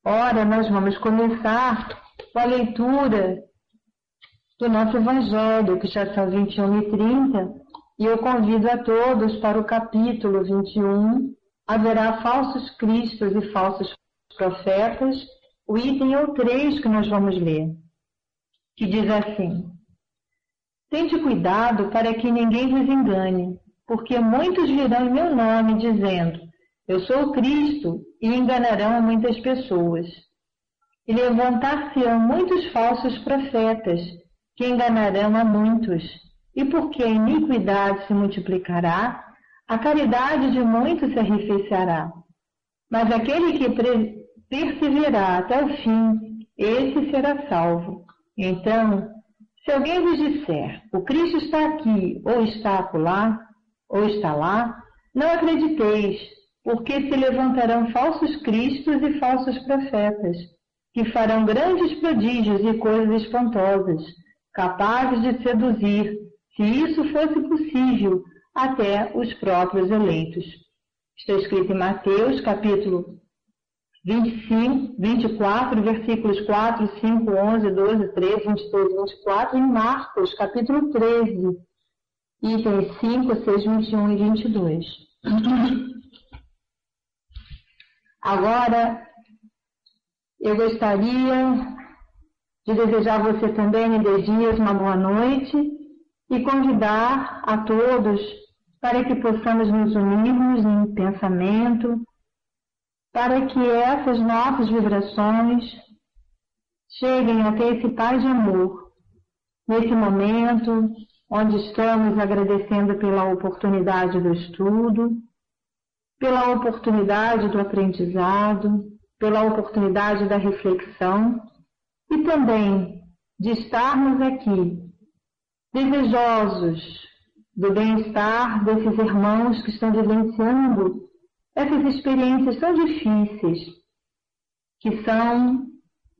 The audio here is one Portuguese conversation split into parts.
Ora, nós vamos começar com a leitura do nosso Evangelho, que já são 21h30, e eu convido a todos para o capítulo 21. Haverá falsos cristos e falsos profetas, o item é o 3 que nós vamos ler, que diz assim: Tende cuidado para que ninguém vos engane, porque muitos virão em meu nome, dizendo, eu sou o Cristo, e enganarão muitas pessoas. E levantar-se-ão muitos falsos profetas, que enganarão a muitos. E porque a iniquidade se multiplicará, a caridade de muitos se arrefecerá. Mas aquele que perseverar até o fim, esse será salvo. Então, se alguém vos disser, o Cristo está aqui, ou está acolá, ou está lá, não acrediteis, porque se levantarão falsos cristos e falsos profetas, que farão grandes prodígios e coisas espantosas, capazes de seduzir, se isso fosse possível, até os próprios eleitos. Está escrito em Mateus, capítulo 24, versículos 4, 5, 11, 12, 13, 23, 24, e em Marcos, capítulo 13, itens 5, 6, 21 e 22. Agora, eu gostaria de desejar a você também, nesses dias, uma boa noite e convidar a todos para que possamos nos unirmos em pensamento, para que essas nossas vibrações cheguem até esse Pai de amor, nesse momento onde estamos agradecendo pela oportunidade do estudo, pela oportunidade do aprendizado, pela oportunidade da reflexão e também de estarmos aqui desejosos do bem-estar desses irmãos que estão vivenciando essas experiências tão difíceis, que são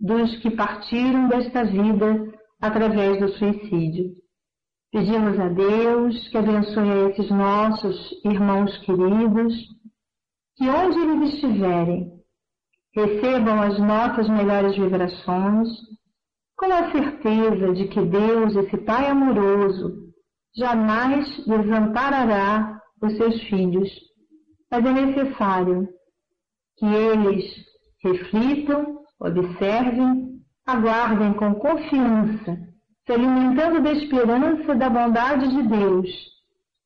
dos que partiram desta vida através do suicídio. Pedimos a Deus que abençoe a esses nossos irmãos queridos, que onde eles estiverem, recebam as nossas melhores vibrações, com a certeza de que Deus, esse Pai amoroso, jamais desamparará os seus filhos. Mas é necessário que eles reflitam, observem, aguardem com confiança, se alimentando da esperança da bondade de Deus,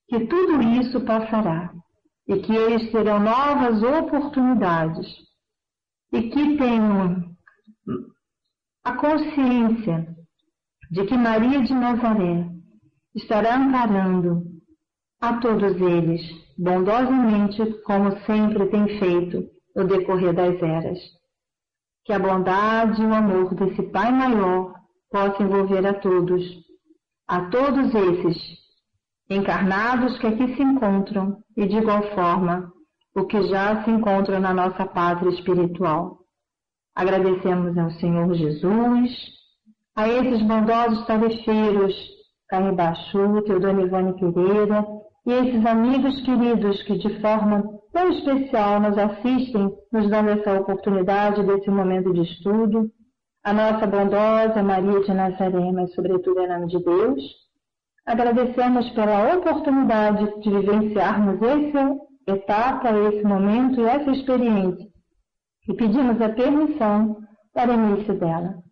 que tudo isso passará e que eles terão novas oportunidades e que tenham a consciência de que Maria de Nazaré estará amparando a todos eles, bondosamente, como sempre tem feito no decorrer das eras. Que a bondade e o amor desse Pai maior possa envolver a todos esses encarnados que aqui se encontram e, de igual forma, o que já se encontram na nossa pátria espiritual. Agradecemos ao Senhor Jesus, a esses bondosos tarefeiros, Canibachu, Teodoro Ivone Pereira, e esses amigos queridos que de forma tão especial nos assistem, nos dando essa oportunidade desse momento de estudo, a nossa bondosa Maria de Nazaré, mas sobretudo em nome de Deus. Agradecemos pela oportunidade de vivenciarmos essa etapa, esse momento e essa experiência, e pedimos a permissão para o início dela.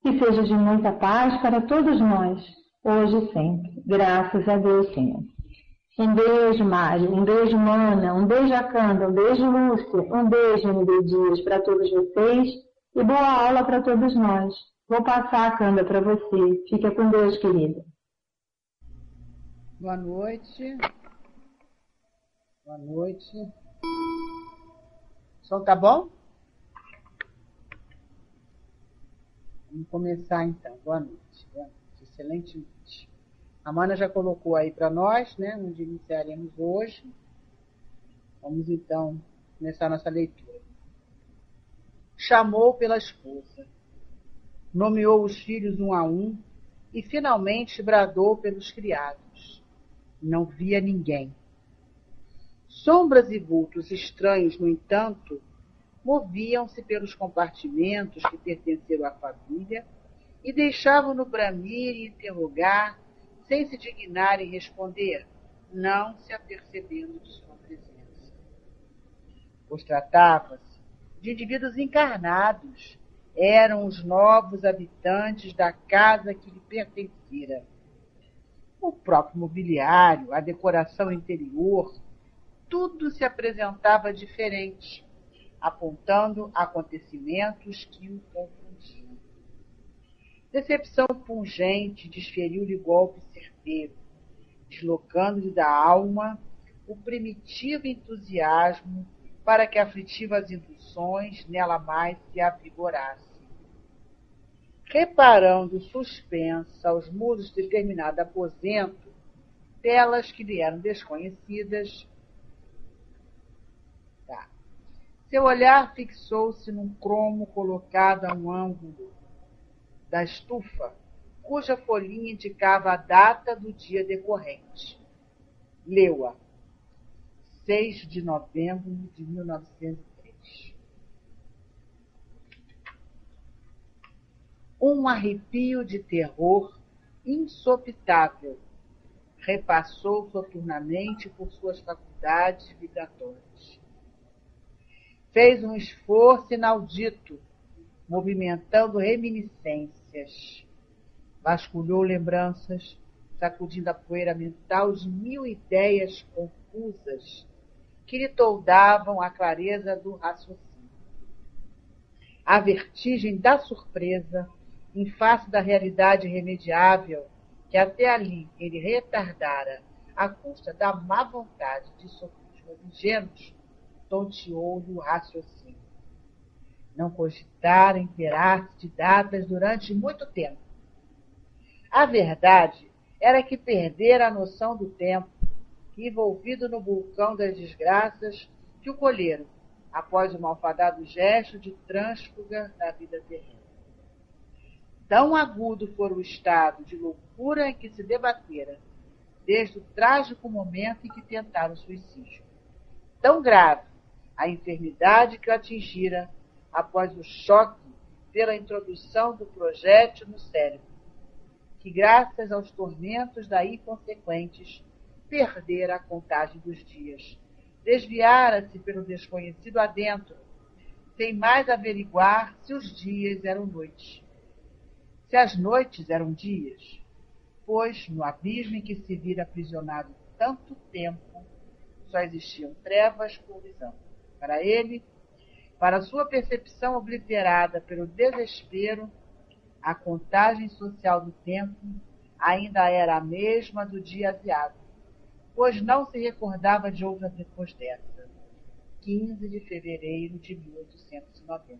Que seja de muita paz para todos nós, hoje e sempre. Graças a Deus, Senhor. Um beijo, Mário. Um beijo, Mana. Um beijo, Acanda. Um beijo, Lúcia. Um beijo, MD Dias, para todos vocês. E boa aula para todos nós. Vou passar a Acanda para você. Fica com Deus, querida. Boa noite. Boa noite. O som tá bom? Vamos começar então. Boa noite. Boa noite. Excelente noite. A Mana já colocou aí para nós, né, onde iniciaremos hoje. Vamos então começar nossa leitura. Chamou pela esposa, nomeou os filhos um a um e finalmente bradou pelos criados. Não via ninguém. Sombras e vultos estranhos, no entanto, moviam-se pelos compartimentos que pertenciam à família e deixavam-no bramir e interrogar, sem se dignar em responder, não se apercebendo de sua presença. Pois tratava-se de indivíduos encarnados, eram os novos habitantes da casa que lhe pertencera. O próprio mobiliário, a decoração interior, tudo se apresentava diferente, apontando acontecimentos que o confundiam. Decepção pungente desferiu-lhe golpe certeiro, deslocando-lhe da alma o primitivo entusiasmo para que aflitivas induções nela mais se avigorassem. Reparando suspensa aos muros de determinado aposento, telas que lhe eram desconhecidas, seu olhar fixou-se num cromo colocado a um ângulo da estufa, cuja folhinha indicava a data do dia decorrente. Leu-a. 6 de novembro de 1903. Um arrepio de terror insopitável repassou soturnamente por suas faculdades vibratórias. Fez um esforço inaudito, movimentando reminiscências. Vasculhou lembranças, sacudindo a poeira mental de 1000 ideias confusas que lhe toldavam a clareza do raciocínio. A vertigem da surpresa, em face da realidade irremediável, que até ali ele retardara à custa da má vontade de sofismas ingênuos, tonteou-lhe o raciocínio. Não cogitara inteirar-se de datas durante muito tempo. A verdade era que perdera a noção do tempo, envolvido no vulcão das desgraças que o colheram, após o malfadado gesto de trânsfuga da vida terrena. Tão agudo fora o estado de loucura em que se debatera, desde o trágico momento em que tentara o suicídio. Tão grave a enfermidade que o atingira após o choque pela introdução do projétil no cérebro, que, graças aos tormentos daí consequentes, perdera a contagem dos dias, desviara-se pelo desconhecido adentro, sem mais averiguar se os dias eram noites, se as noites eram dias, pois, no abismo em que se vira aprisionado tanto tempo, só existiam trevas por visão. Para ele, para sua percepção obliterada pelo desespero, a contagem social do tempo ainda era a mesma do dia aziado, pois não se recordava de outra depois dessa, 15 de fevereiro de 1890.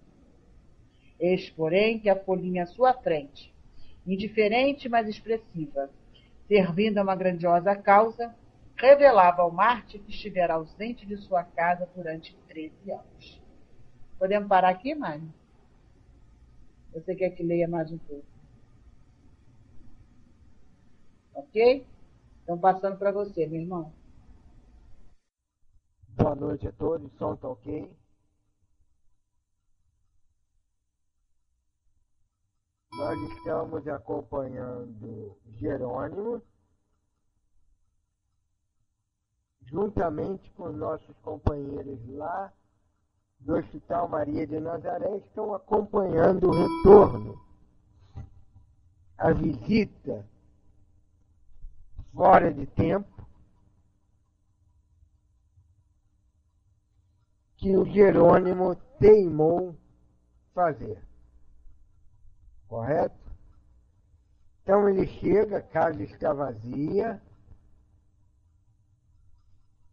Eis, porém, que a folhinha à sua frente, indiferente, mas expressiva, servindo a uma grandiosa causa, revelava ao Marte que estivera ausente de sua casa durante 13 anos. Podemos parar aqui, Mário? Você quer que leia mais um pouco? Ok? Então, passando para você, meu irmão. Boa noite a todos, o som tá ok? Nós estamos acompanhando Jerônimo, juntamente com nossos companheiros lá do Hospital Maria de Nazaré, estão acompanhando o retorno, a visita fora de tempo que o Jerônimo teimou fazer. Correto? Então ele chega, a casa está vazia,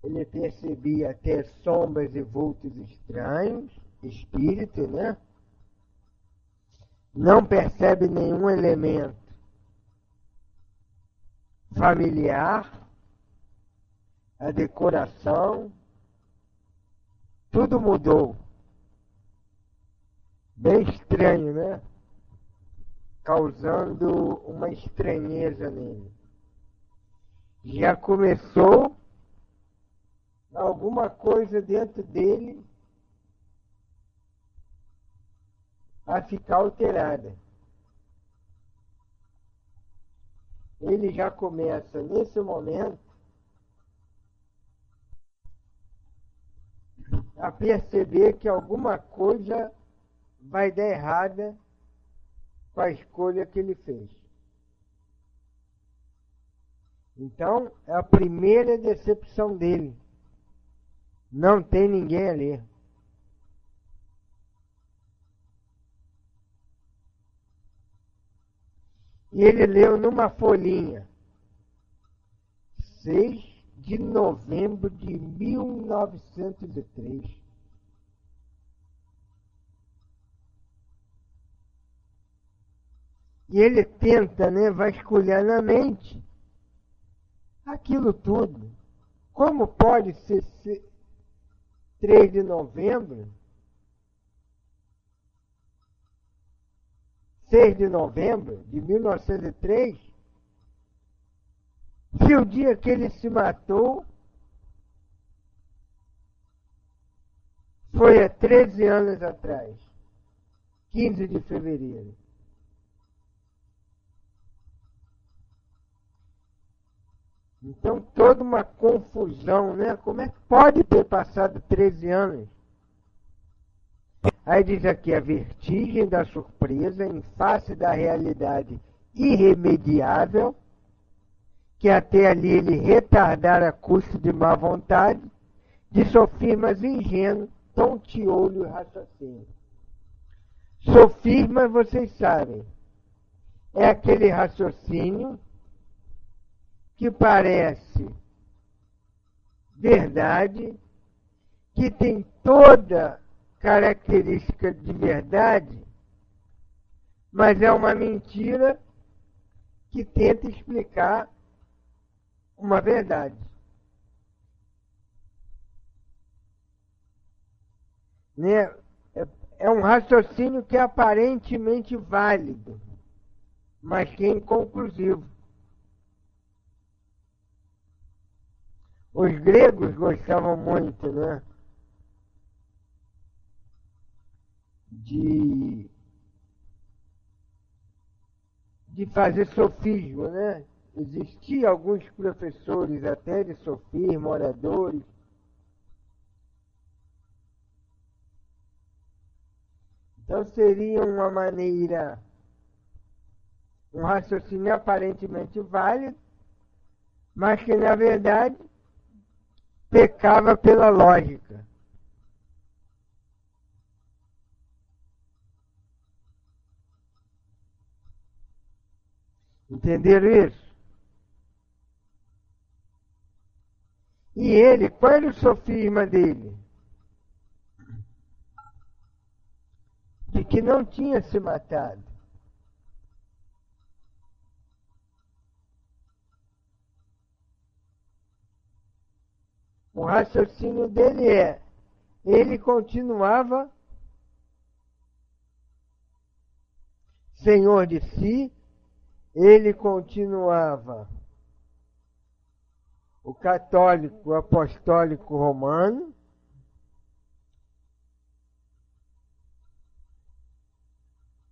ele percebia até sombras e vultos estranhos, espírito, né? Não percebe nenhum elemento familiar, a decoração, tudo mudou. Bem estranho, né? Causando uma estranheza nele. Já começou alguma coisa dentro dele a ficar alterada. Ele já começa, nesse momento, a perceber que alguma coisa vai dar errada com a escolha que ele fez. Então, é a primeira decepção dele. Não tem ninguém ali. E ele leu numa folhinha, 6 de novembro de 1903. E ele tenta, né, vasculhar na mente aquilo tudo. Como pode ser 3 de novembro? 6 de novembro de 1903, se o dia que ele se matou foi há 13 anos atrás, 15 de fevereiro. Então, toda uma confusão, né? Como é que pode ter passado 13 anos? Aí diz aqui, a vertigem da surpresa em face da realidade irremediável, que até ali ele retardara a custo de má vontade, de sofismas ingênuos, tonteolho e raciocínio. Sofisma, vocês sabem, é aquele raciocínio que parece verdade, que tem toda característica de verdade, mas é uma mentira que tenta explicar uma verdade. Né? É um raciocínio que é aparentemente válido, mas que é inconclusivo. Os gregos gostavam muito, né, de fazer sofisma, né? Existiam alguns professores até de sofisma, oradores. Então seria uma maneira, um raciocínio aparentemente válido, mas que na verdade pecava pela lógica. Entenderam isso? E ele, qual era o sofisma dele? De que não tinha se matado. O raciocínio dele ele continuava senhor de si, ele continuava o católico o apostólico romano,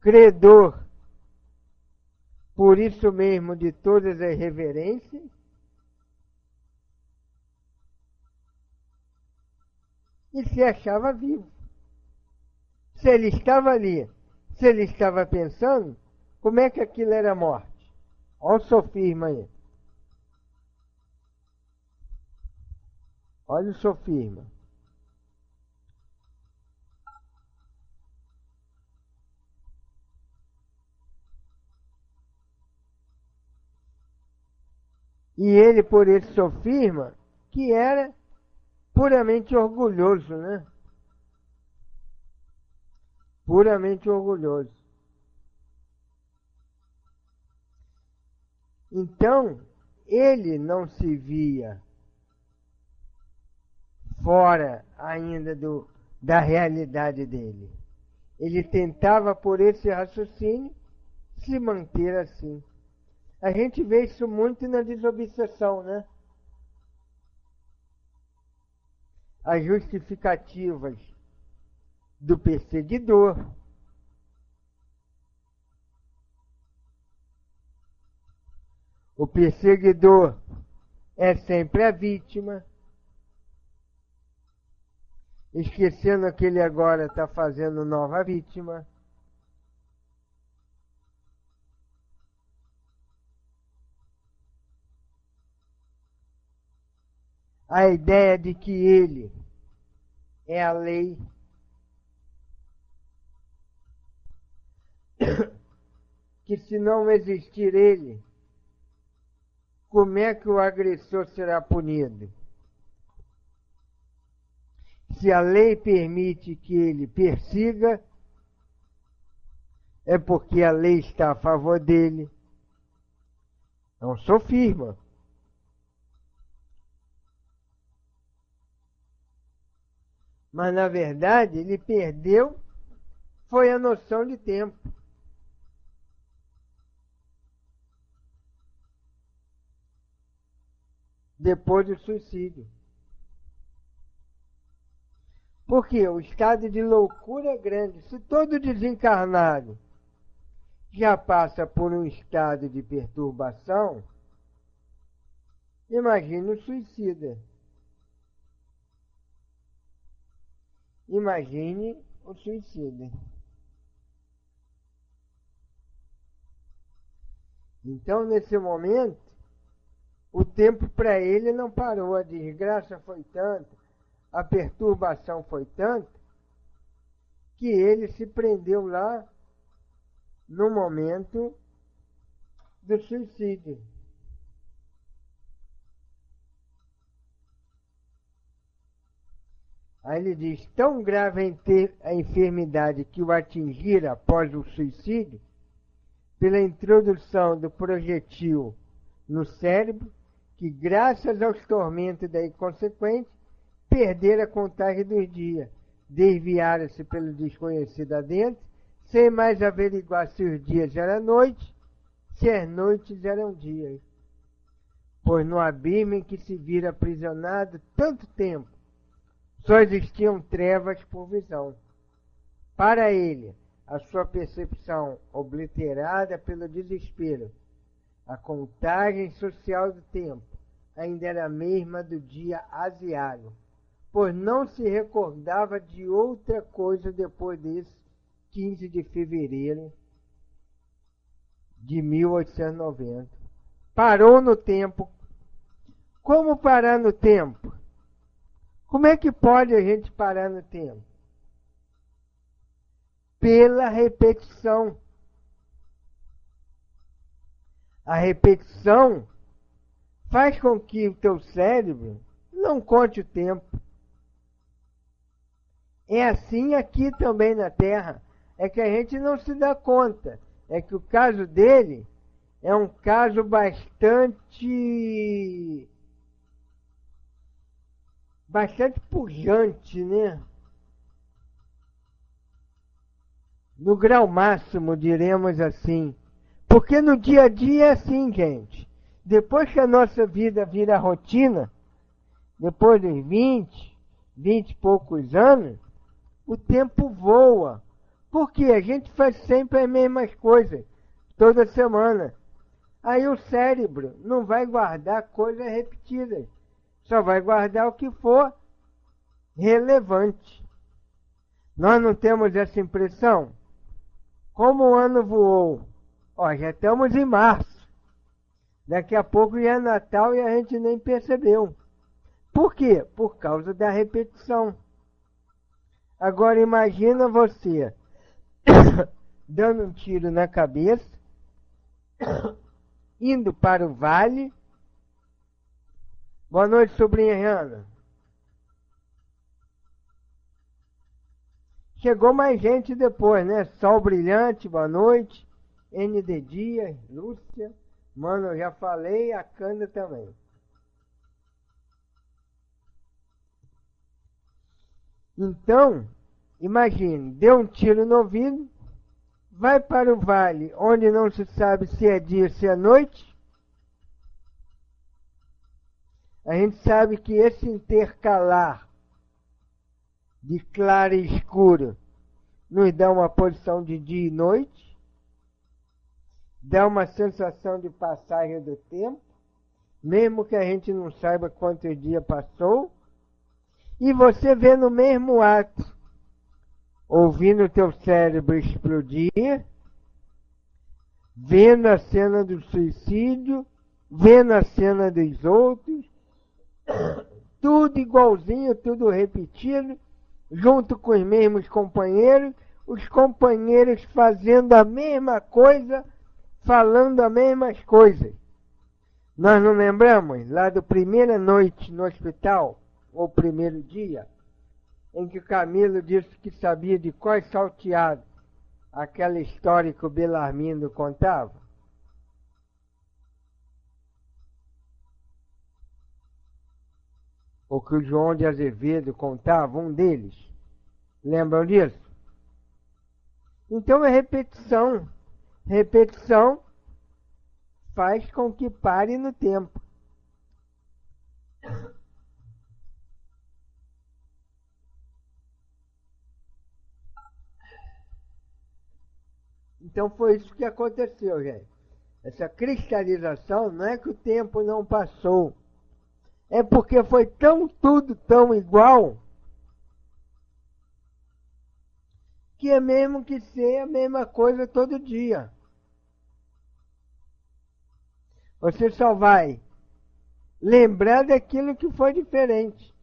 credor, por isso mesmo, de todas as reverências, e se achava vivo. Se ele estava ali, se ele estava pensando, como é que aquilo era morte? Olha o sofisma aí. Olha o sofisma. E ele, por esse sofisma, que era puramente orgulhoso, né? Puramente orgulhoso. Então, ele não se via fora ainda da realidade dele. Ele tentava, por esse raciocínio, se manter assim. A gente vê isso muito na desobsessão, né? As justificativas do perseguidor, O perseguidor é sempre a vítima, esquecendo que ele agora está fazendo nova vítima. A ideia de que ele é a lei, que se não existir ele, como é que o agressor será punido? Se a lei permite que ele persiga, é porque a lei está a favor dele. Não sofisma. Mas, na verdade, ele perdeu foi a noção de tempo. Depois do suicídio. Porque o estado de loucura é grande. Se todo desencarnado já passa por um estado de perturbação, imagine o suicida. Imagine o suicida. Então, nesse momento, o tempo para ele não parou. A desgraça foi tanta, a perturbação foi tanta, que ele se prendeu lá no momento do suicídio. Aí ele diz, tão grave a enfermidade que o atingira após o suicídio, pela introdução do projetil no cérebro, que graças aos tormentos daí consequentes, perdera a contagem dos dias, desviara-se pelo desconhecido adentro, sem mais averiguar se os dias eram noite, se as noites eram dias. Pois no abismo em que se vira aprisionado tanto tempo, só existiam trevas por visão. Para ele, a sua percepção obliterada pelo desespero, a contagem social do tempo ainda era a mesma do dia aziago, pois não se recordava de outra coisa depois desse 15 de fevereiro de 1890. Parou no tempo. Como parar no tempo? Como é que pode a gente parar no tempo? Pela repetição. A repetição faz com que o teu cérebro não conte o tempo. É assim aqui também na Terra. É que a gente não se dá conta. É que o caso dele é um caso bastante pujante, né? No grau máximo, diremos assim. Porque no dia a dia é assim, gente. Depois que a nossa vida vira rotina, depois dos 20 e poucos anos, o tempo voa. Porque a gente faz sempre as mesmas coisas, toda semana. Aí o cérebro não vai guardar coisas repetidas. Só vai guardar o que for relevante. Nós não temos essa impressão? Como o ano voou? Ó, já estamos em março. Daqui a pouco já é Natal e a gente nem percebeu. Por quê? Por causa da repetição. Agora imagina você dando um tiro na cabeça, indo para o vale. Boa noite, sobrinha Rihanna. Chegou mais gente depois, né? Sol Brilhante, boa noite. ND Dias, Lúcia. Mano, eu já falei, a Canda também. Então, imagine, deu um tiro no ouvido, vai para o vale, onde não se sabe se é dia ou se é noite. A gente sabe que esse intercalar de claro e escuro nos dá uma posição de dia e noite. dá uma sensação de passagem do tempo, mesmo que a gente não saiba quantos dias passou, e você vê no mesmo ato, ouvindo o teu cérebro explodir, vendo a cena do suicídio, vendo a cena dos outros, tudo igualzinho, tudo repetido, junto com os mesmos companheiros, os companheiros fazendo a mesma coisa, falando as mesmas coisas. Nós não lembramos lá da primeira noite no hospital, ou primeiro dia, em que o Camilo disse que sabia de cor salteado aquela história que o Belarmino contava? Ou que o João de Azevedo contava, um deles. Lembram disso? Então é repetição. Repetição faz com que pare no tempo. Então foi isso que aconteceu, gente. Essa cristalização não é que o tempo não passou. É porque foi tudo tão igual, que é mesmo que ser a mesma coisa todo dia. Você só vai lembrar daquilo que foi diferente.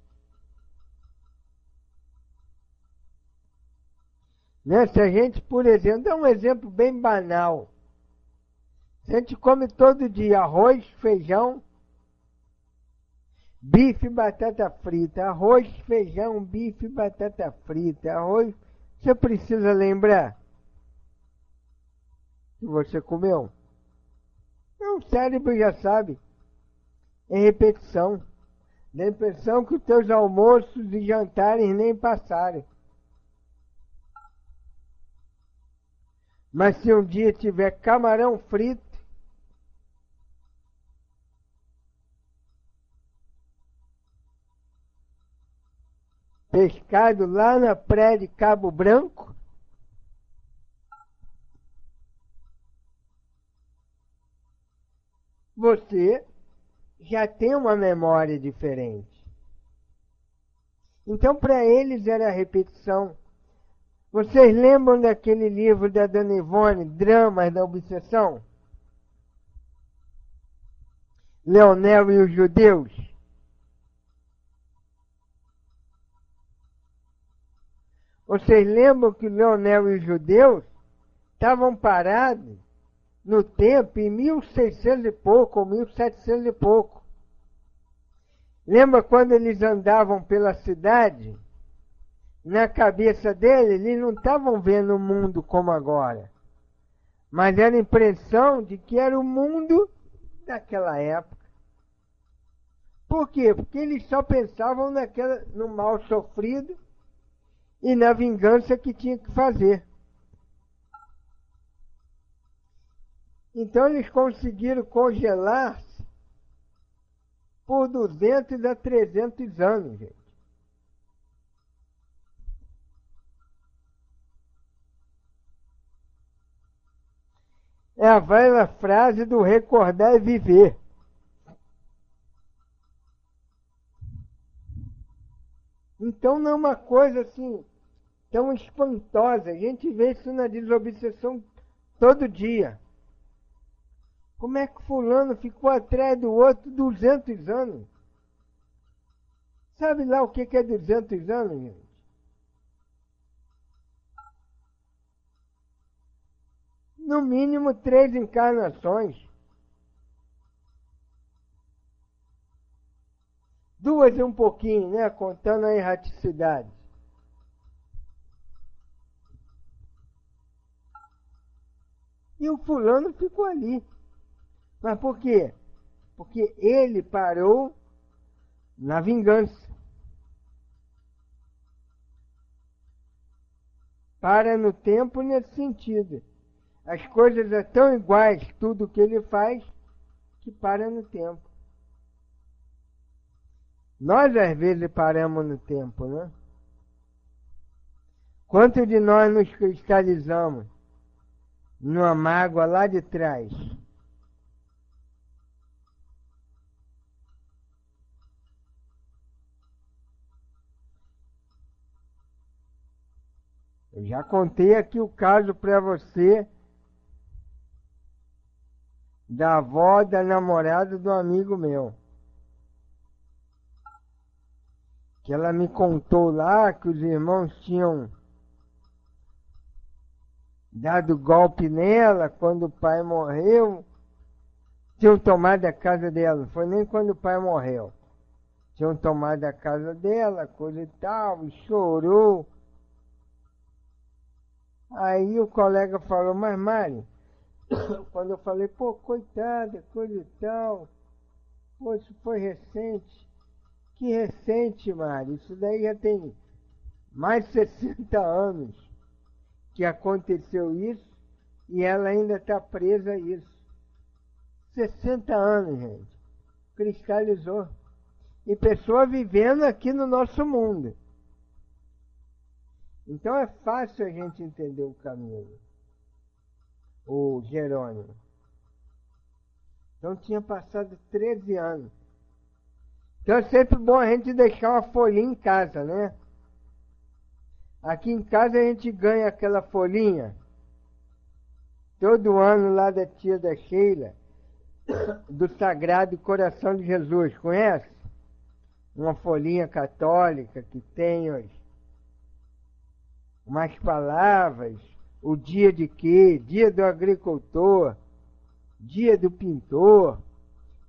Né? Se a gente, por exemplo, dá um exemplo bem banal. Se a gente come todo dia arroz, feijão, bife, batata frita, arroz, feijão, bife, batata frita, arroz, você precisa lembrar que você comeu? Não, o cérebro já sabe. É repetição. Dá a impressão que os teus almoços e jantares nem passaram. Mas se um dia tiver camarão frito, pescado lá na praia de Cabo Branco, você já tem uma memória diferente. Então, para eles era repetição. Vocês lembram daquele livro da Dona Ivone, Dramas da Obsessão? Leonel e os Judeus? Vocês lembram que Leonel e os Judeus estavam parados no tempo em 1600 e pouco, ou 1700 e pouco. Lembra quando eles andavam pela cidade? Na cabeça deles, eles não estavam vendo o mundo como agora. Mas era a impressão de que era o mundo daquela época. Por quê? Porque eles só pensavam no mal sofrido e na vingança que tinha que fazer. Então eles conseguiram congelar-se por 200 a 300 anos, gente. É a velha frase do recordar e viver. Então não é uma coisa assim tão espantosa. A gente vê isso na desobsessão todo dia. Como é que fulano ficou atrás do outro 200 anos? Sabe lá o que é 200 anos, gente? No mínimo 3 encarnações. 2 e um pouquinho, né? Contando a erraticidade. E o fulano ficou ali. Mas por quê? Porque ele parou na vingança. Para no tempo nesse sentido. As coisas são tão iguais, tudo que ele faz, que para no tempo. Nós, às vezes, paramos no tempo, né? Quantos de nós nos cristalizamos numa mágoa lá de trás. Eu já contei aqui o caso para você da avó da namorada do amigo meu. Que ela me contou lá que os irmãos tinham dado golpe nela quando o pai morreu. Tinham tomado a casa dela, não foi nem quando o pai morreu. Tinham tomado a casa dela, coisa e tal, e chorou. Aí o colega falou, mas Mari, quando eu falei, pô, coitada, coisa e tal, pô, isso foi recente. Que recente, Mari, isso daí já tem mais de 60 anos que aconteceu isso e ela ainda está presa a isso. 60 anos, gente. Cristalizou. E pessoa vivendo aqui no nosso mundo. Então é fácil a gente entender o Camilo, o Jerônimo. Então tinha passado 13 anos. Então é sempre bom a gente deixar uma folhinha em casa, né? Aqui em casa a gente ganha aquela folhinha todo ano lá da tia da Sheila, do Sagrado Coração de Jesus, conhece? Uma folhinha católica que tem umas palavras, o dia de quê? Dia do agricultor, dia do pintor,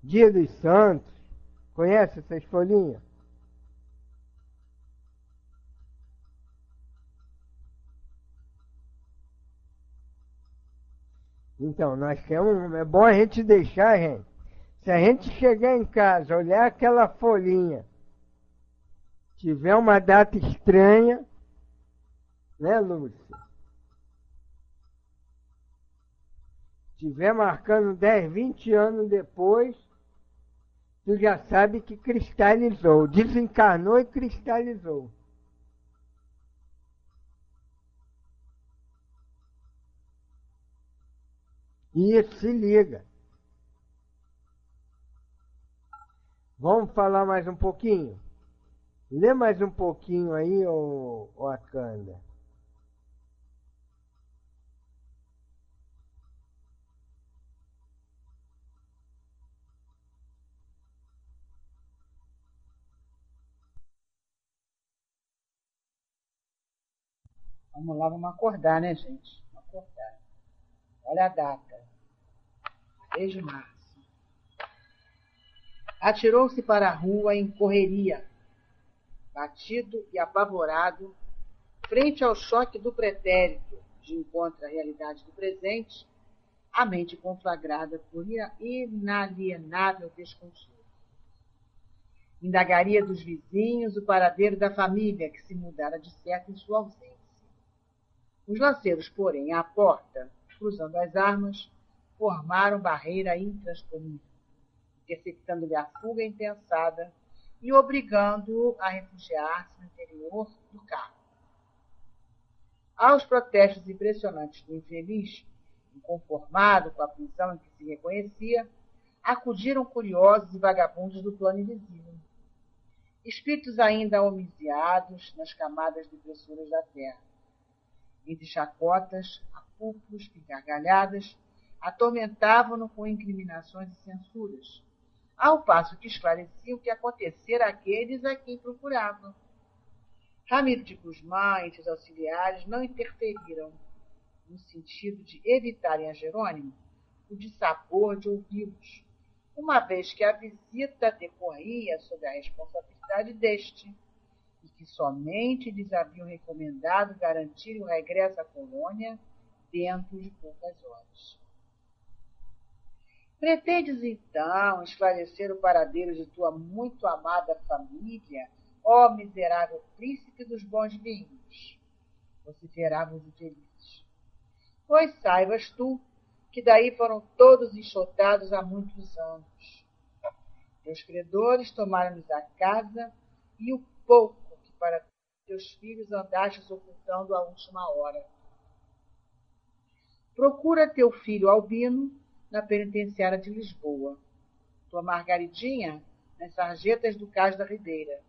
dia dos santos. Conhece essas folhinhas? Então, nós temos, é bom a gente deixar, gente. Se a gente chegar em casa, olhar aquela folhinha, tiver uma data estranha, né, Lúcia? Tiver marcando 10, 20 anos depois, tu já sabe que cristalizou, desencarnou e cristalizou. E se liga. Vamos falar mais um pouquinho? Lê mais um pouquinho aí, ô Akanda. Vamos lá, vamos acordar, né, gente? Vamos acordar. Olha a data. 6 de março. Atirou-se para a rua em correria, batido e apavorado, frente ao choque do pretérito, de encontro à realidade do presente, a mente conflagrada por inalienável desconforto. Indagaria dos vizinhos o paradeiro da família, que se mudara de certo em sua ausência. Os lanceiros, porém, à porta, cruzando as armas, formaram barreira intransponível, interceptando-lhe a fuga impensada e obrigando-o a refugiar-se no interior do carro. Aos protestos impressionantes do infeliz, inconformado com a prisão em que se reconhecia, acudiram curiosos e vagabundos do plano invisível. Espíritos ainda homiciados nas camadas depressoras da terra. Entre chacotas, apupos e gargalhadas, atormentavam-no com incriminações e censuras, ao passo que esclareciam o que acontecera àqueles a quem procuravam. Ramiro de Guzmán e seus auxiliares não interferiram, no sentido de evitarem a Jerônimo o dissabor de ouvi-los, uma vez que a visita decorria sob a responsabilidade deste, e que somente lhes haviam recomendado garantir o regresso à colônia dentro de poucas horas. Pretendes, então, esclarecer o paradeiro de tua muito amada família, ó miserável príncipe dos bons vinhos? Vociferavam os infelizes. Pois saibas tu que daí foram todos enxotados há muitos anos. Teus credores tomaram-lhes a casa e o pouco que para teus filhos andastes ocultando à última hora. Procura teu filho Albino na penitenciária de Lisboa. Tua Margaridinha nas sarjetas do Cais da Ribeira,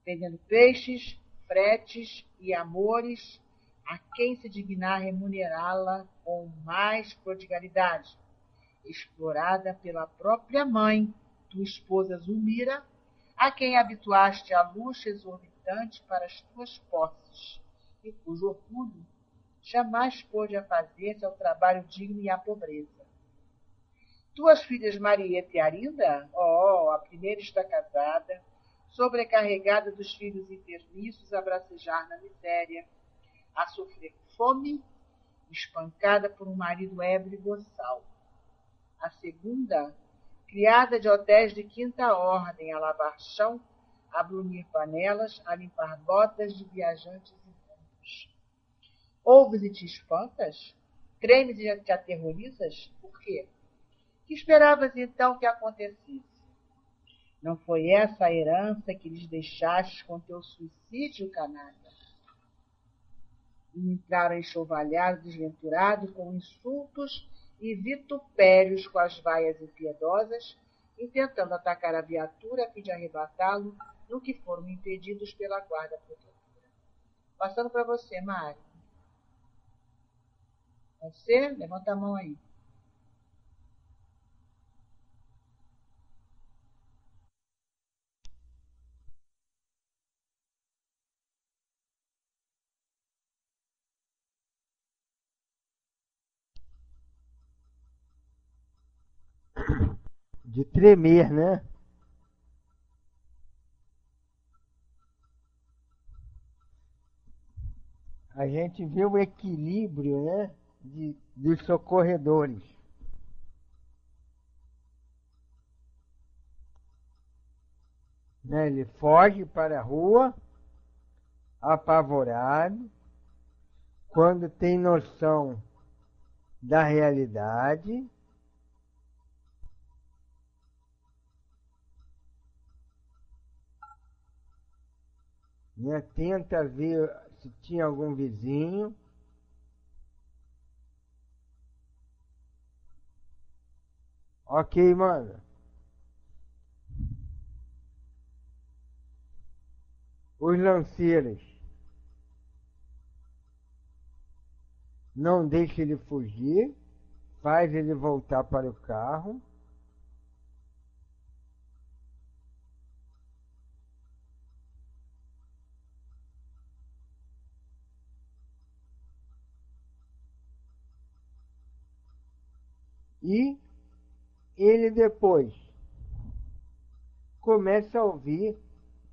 vendendo peixes, fretes e amores a quem se dignar remunerá-la com mais prodigalidade, explorada pela própria mãe, tua esposa Zulmira, a quem habituaste a luxo exorbitante para as tuas posses, e cujo orgulho jamais pôde afazer-se ao trabalho digno e à pobreza. Tuas filhas Marieta e Arinda, a primeira está casada, sobrecarregada dos filhos enfermiços a bracejar na miséria, a sofrer fome, espancada por um marido ébrio e boçal. A segunda, criada de hotéis de quinta ordem, a lavar chão, a brunir panelas, a limpar botas de viajantes imundos. Ouves e te espantas? Tremes e te aterrorizas? Por quê? Que esperavas então que acontecesse? Não foi essa a herança que lhes deixaste com teu suicídio, canalha? E entraram enxovalhados, desventurados, com insultos e vitupérios com as vaias impiedosas, intentando atacar a viatura a fim de arrebatá-lo, no que foram impedidos pela guarda protetora. Passando para você, Mário. Você? Levanta a mão aí. De tremer, né? A gente vê o equilíbrio, né, dos socorredores. Né, ele foge para a rua, apavorado, quando tem noção da realidade, né, tenta ver se tinha algum vizinho. Ok, mano. Os lanceiros não deixam ele fugir, faz ele voltar para o carro. E ele depois começa a ouvir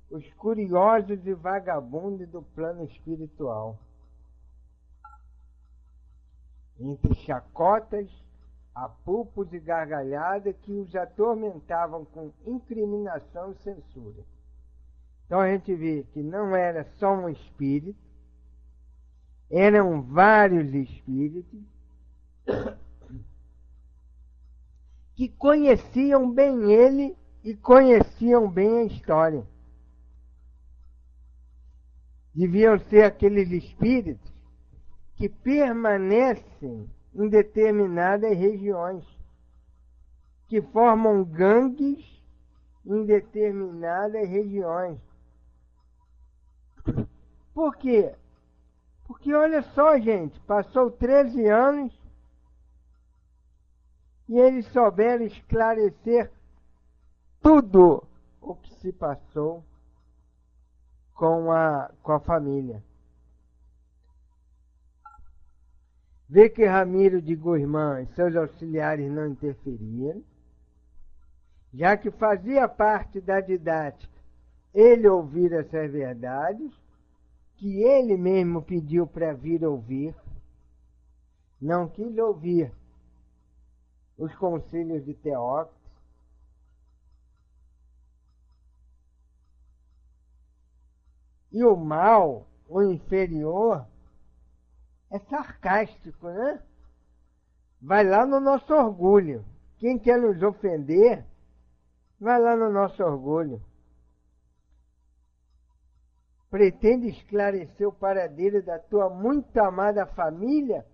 os curiosos e vagabundos do plano espiritual. Entre chacotas, apupos e gargalhadas que os atormentavam com incriminação e censura. Então a gente vê que não era só um espírito, eram vários espíritos que conheciam bem ele e conheciam bem a história. Deviam ser aqueles espíritos que permanecem em determinadas regiões, que formam gangues em determinadas regiões. Por quê? Porque olha só, gente, passou 13 anos e eles souberam esclarecer tudo o que se passou com a família. Vê que Ramiro de Guzmán e seus auxiliares não interferiram, já que fazia parte da didática ele ouvir essas verdades, que ele mesmo pediu para vir ouvir, não quis ouvir os conselhos de Teócrito. E o mal, o inferior, é sarcástico, né? Vai lá no nosso orgulho. Quem quer nos ofender, vai lá no nosso orgulho. Pretende esclarecer o paradeiro da tua muito amada família?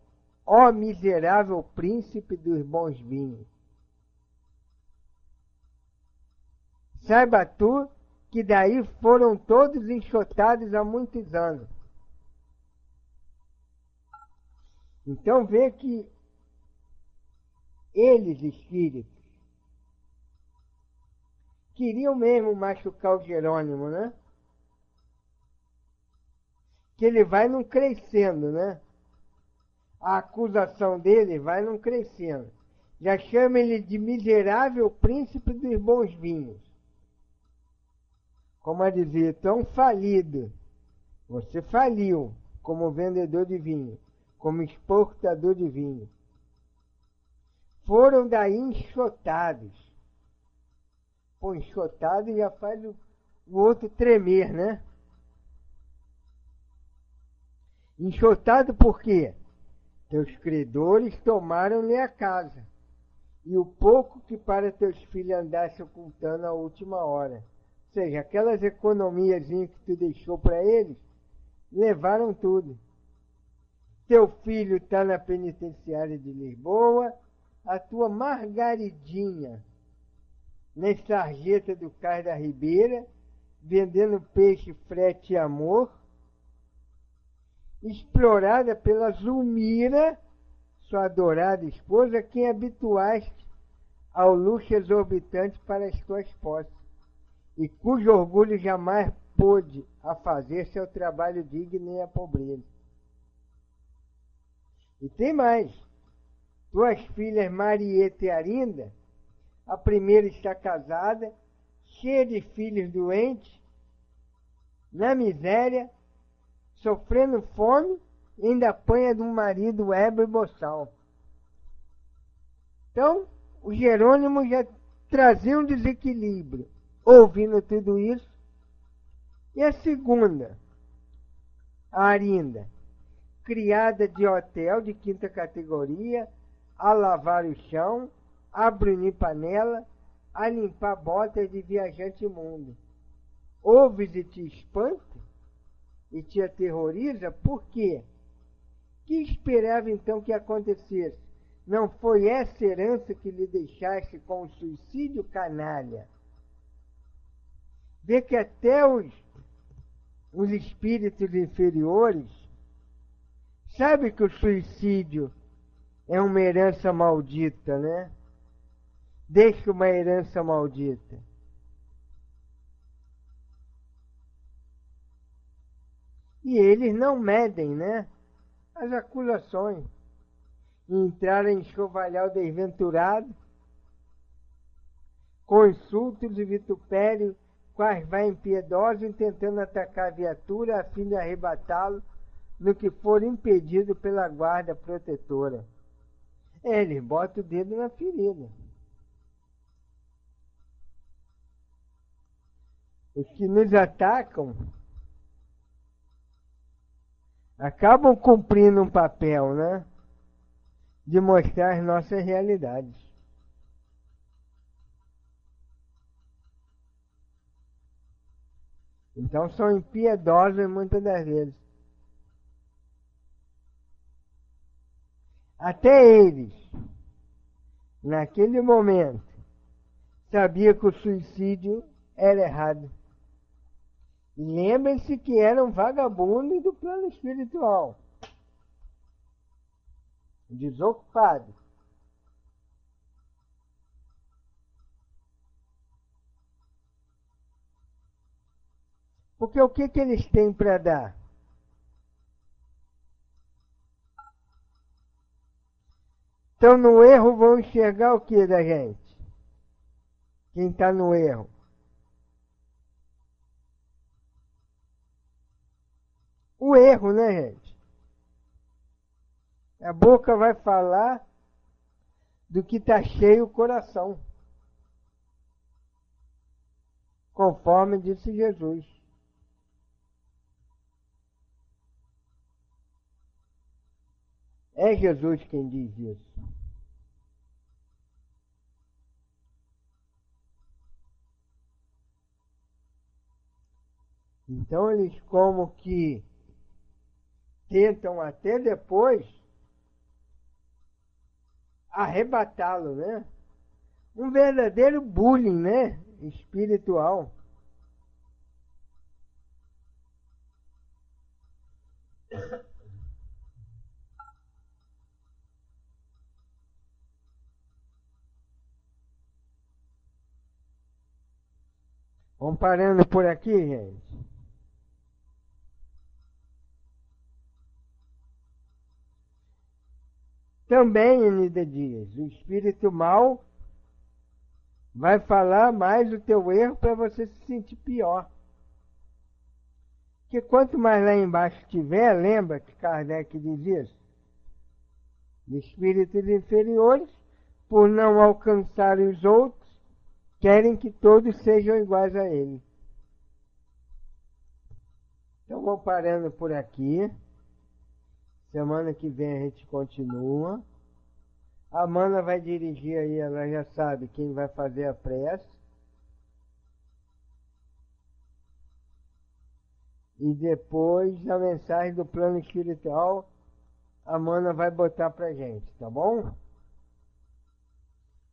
ó miserável príncipe dos bons vinhos. Saiba tu que daí foram todos enxotados há muitos anos. Então vê que eles, espíritos, queriam mesmo machucar o Jerônimo, né? Que ele vai não crescendo, né? A acusação dele vai não crescendo. Já chama ele de miserável príncipe dos bons vinhos. Como a dizer, tão falido. Você faliu como vendedor de vinho, como exportador de vinho. Foram daí enxotados. Pô, enxotado já faz o outro tremer, né? Enxotado por quê? Teus credores tomaram-lhe a casa, e o pouco que para teus filhos andasse ocultando à última hora. Ou seja, aquelas economiazinhas que tu deixou para eles, levaram tudo. Teu filho está na penitenciária de Lisboa, a tua Margaridinha, na sarjeta do Cais da Ribeira, vendendo peixe, frete e amor, explorada pela Zulmira, sua adorada esposa, quem habituaste ao luxo exorbitante para as tuas posses, e cujo orgulho jamais pôde afazer-se ao trabalho digno e à pobreza. E tem mais. Tuas filhas Marieta e Arinda, a primeira está casada, cheia de filhos doentes, na miséria, sofrendo fome, e ainda apanha de um marido ébrio e boçal. Então, o Jerônimo já trazia um desequilíbrio, ouvindo tudo isso. E a segunda, a Arinda, criada de hotel de quinta categoria, a lavar o chão, a brunir panela, a limpar botas de viajante imundo. Ouves e te espanta e te aterroriza, por quê? Que esperava então que acontecesse? Não foi essa herança que lhe deixaste com o suicídio, canalha? Vê que até os espíritos inferiores sabem que o suicídio é uma herança maldita, né? Deixa uma herança maldita. E eles não medem, né? As acusações. Entraram em enxovalhar o desventurado, com insultos e vitupério, quais vai impiedoso, tentando atacar a viatura a fim de arrebatá-lo no que for impedido pela guarda protetora. Eles botam o dedo na ferida. Os que nos atacam acabam cumprindo um papel, né? De mostrar as nossas realidades. Então são impiedosos muitas das vezes. Até eles, naquele momento, sabiam que o suicídio era errado. E lembrem-se que eram vagabundos do plano espiritual. Desocupados. Porque o que eles têm para dar? Então, no erro, vão enxergar o que da gente? Quem está no erro? O erro, né, gente? A boca vai falar do que está cheio o coração. Conforme disse Jesus. É Jesus quem diz isso. Então eles como que tentam até depois arrebatá-lo, né? Um verdadeiro bullying, né? Espiritual. Vamos parando por aqui, gente. Também, Enida Dias, o espírito mal vai falar mais do teu erro para você se sentir pior. Porque quanto mais lá embaixo tiver, lembra que Kardec dizia isso? Os espíritos inferiores, por não alcançar os outros, querem que todos sejam iguais a ele. Então vou parando por aqui. Semana que vem a gente continua. A Amanda vai dirigir aí, ela já sabe quem vai fazer a prece. E depois a mensagem do plano espiritual, a Amanda vai botar pra gente, tá bom?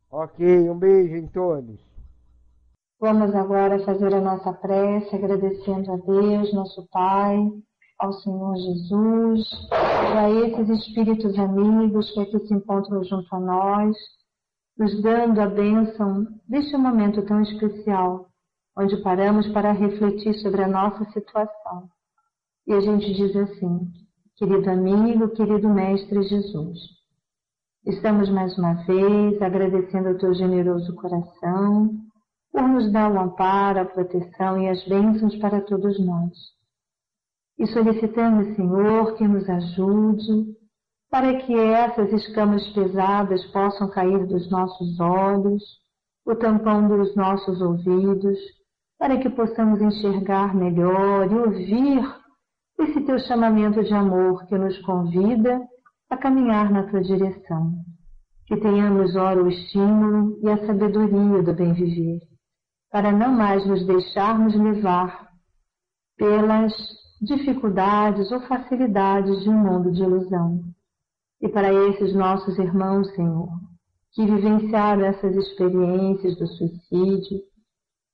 Ok, um beijo em todos. Vamos agora fazer a nossa prece, agradecendo a Deus, nosso Pai, ao Senhor Jesus, e a esses espíritos amigos que aqui se encontram junto a nós, nos dando a bênção deste momento tão especial, onde paramos para refletir sobre a nossa situação. E a gente diz assim: querido amigo, querido Mestre Jesus, estamos mais uma vez agradecendo ao teu generoso coração por nos dar o amparo, a proteção e as bênçãos para todos nós. E solicitamos, Senhor, que nos ajude para que essas escamas pesadas possam cair dos nossos olhos, o tampão dos nossos ouvidos, para que possamos enxergar melhor e ouvir esse teu chamamento de amor que nos convida a caminhar na tua direção. Que tenhamos, ora, o estímulo e a sabedoria do bem viver, para não mais nos deixarmos levar pelas dificuldades ou facilidades de um mundo de ilusão. E para esses nossos irmãos, Senhor, que vivenciaram essas experiências do suicídio,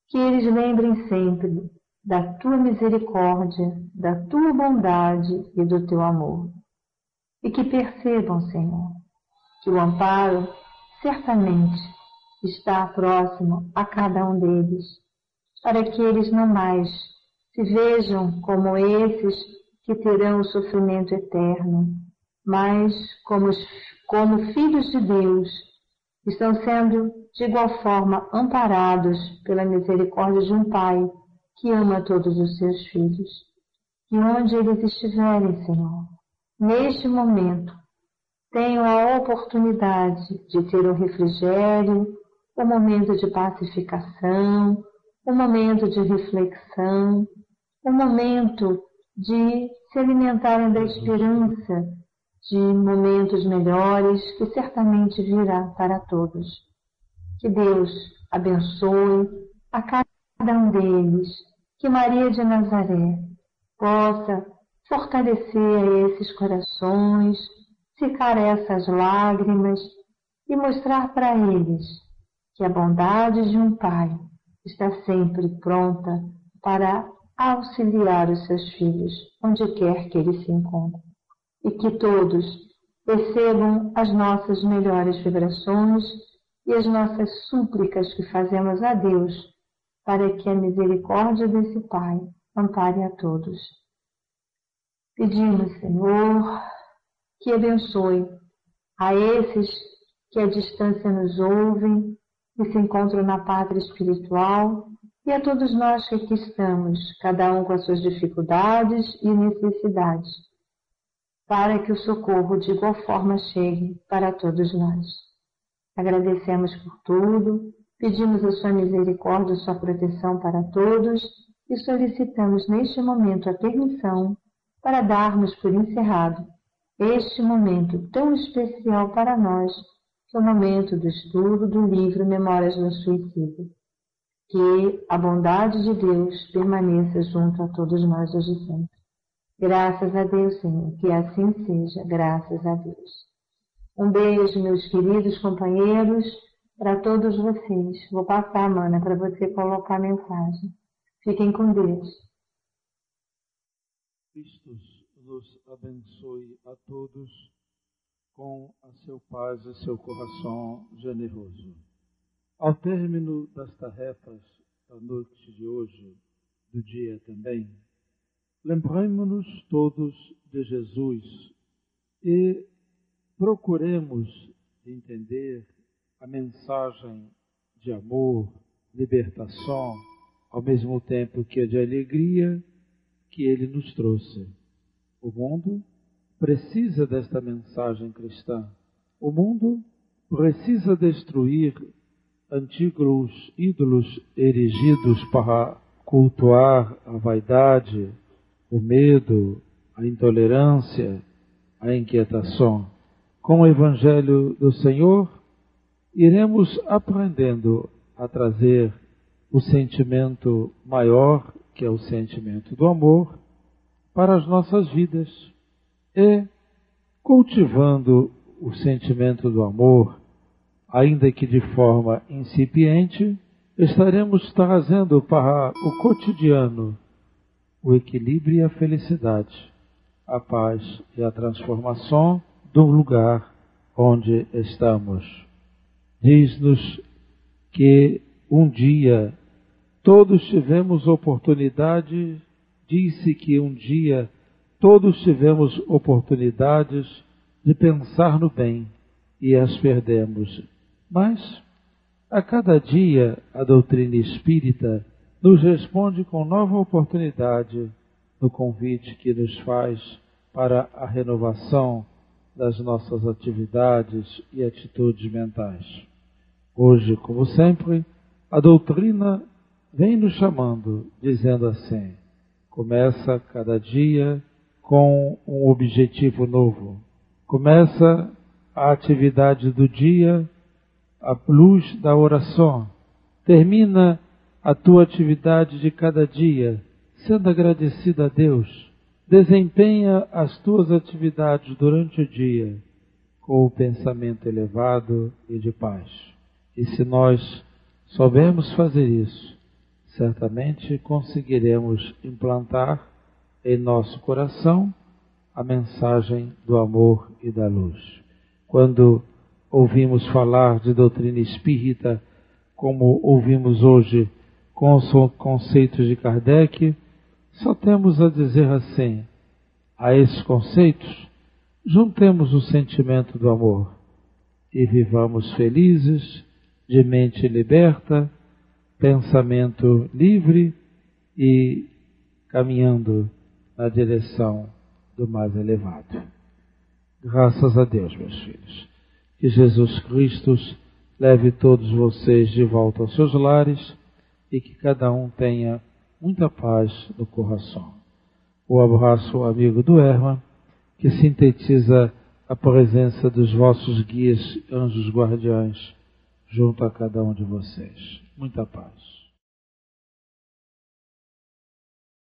que eles lembrem sempre da tua misericórdia, da tua bondade e do teu amor. E que percebam, Senhor, que o amparo certamente está próximo a cada um deles, para que eles não mais se vejam como esses que terão o sofrimento eterno, mas como filhos de Deus, estão sendo de igual forma amparados pela misericórdia de um Pai que ama todos os seus filhos. E onde eles estiverem, Senhor, neste momento, tenham a oportunidade de ter um refrigério, um momento de pacificação, um momento de reflexão, um momento de se alimentarem da esperança de momentos melhores que certamente virá para todos. Que Deus abençoe a cada um deles, que Maria de Nazaré possa fortalecer a esses corações, secar essas lágrimas e mostrar para eles que a bondade de um Pai está sempre pronta para auxiliar os seus filhos, onde quer que eles se encontrem. E que todos recebam as nossas melhores vibrações e as nossas súplicas que fazemos a Deus, para que a misericórdia desse Pai ampare a todos. Pedimos, Senhor, que abençoe a esses que à distância nos ouvem, que se encontram na pátria espiritual, e a todos nós que aqui estamos, cada um com as suas dificuldades e necessidades, para que o socorro de igual forma chegue para todos nós. Agradecemos por tudo, pedimos a sua misericórdia, a sua proteção para todos e solicitamos neste momento a permissão para darmos por encerrado este momento tão especial para nós, que é o momento do estudo do livro Memórias do Suicídio. Que a bondade de Deus permaneça junto a todos nós hoje e sempre. Graças a Deus, Senhor, que assim seja, graças a Deus. Um beijo, meus queridos companheiros, para todos vocês. Vou passar, Mana, para você colocar a mensagem. Fiquem com Deus. Cristo nos abençoe a todos com a seu paz e seu coração generoso. Ao término das tarefas da noite de hoje, do dia também, lembremos-nos todos de Jesus e procuremos entender a mensagem de amor, libertação, ao mesmo tempo que de alegria que Ele nos trouxe. O mundo precisa desta mensagem cristã. O mundo precisa destruir antigos ídolos erigidos para cultuar a vaidade, o medo, a intolerância, a inquietação. Com o Evangelho do Senhor, iremos aprendendo a trazer o sentimento maior, que é o sentimento do amor, para as nossas vidas. E, cultivando o sentimento do amor, ainda que de forma incipiente, estaremos trazendo para o cotidiano o equilíbrio e a felicidade, a paz e a transformação do lugar onde estamos. Diz-nos que um dia todos tivemos oportunidade, disse que um dia todos tivemos oportunidades de pensar no bem e as perdemos. Mas, a cada dia, a doutrina espírita nos responde com nova oportunidade no convite que nos faz para a renovação das nossas atividades e atitudes mentais. Hoje, como sempre, a doutrina vem nos chamando, dizendo assim: começa cada dia com um objetivo novo. Começa a atividade do dia à luz da oração. Termina a tua atividade de cada dia sendo agradecida a Deus. Desempenha as tuas atividades durante o dia com o pensamento elevado e de paz. E se nós soubermos fazer isso, certamente conseguiremos implantar em nosso coração a mensagem do amor e da luz. Quando ouvimos falar de doutrina espírita, como ouvimos hoje com os conceitos de Kardec, só temos a dizer assim: a esses conceitos, juntemos o sentimento do amor e vivamos felizes, de mente liberta, pensamento livre e caminhando na direção do mais elevado. Graças a Deus, meus filhos. Que Jesus Cristo leve todos vocês de volta aos seus lares e que cada um tenha muita paz no coração. O abraço amigo do Herman, que sintetiza a presença dos vossos guias, anjos guardiães, junto a cada um de vocês. Muita paz.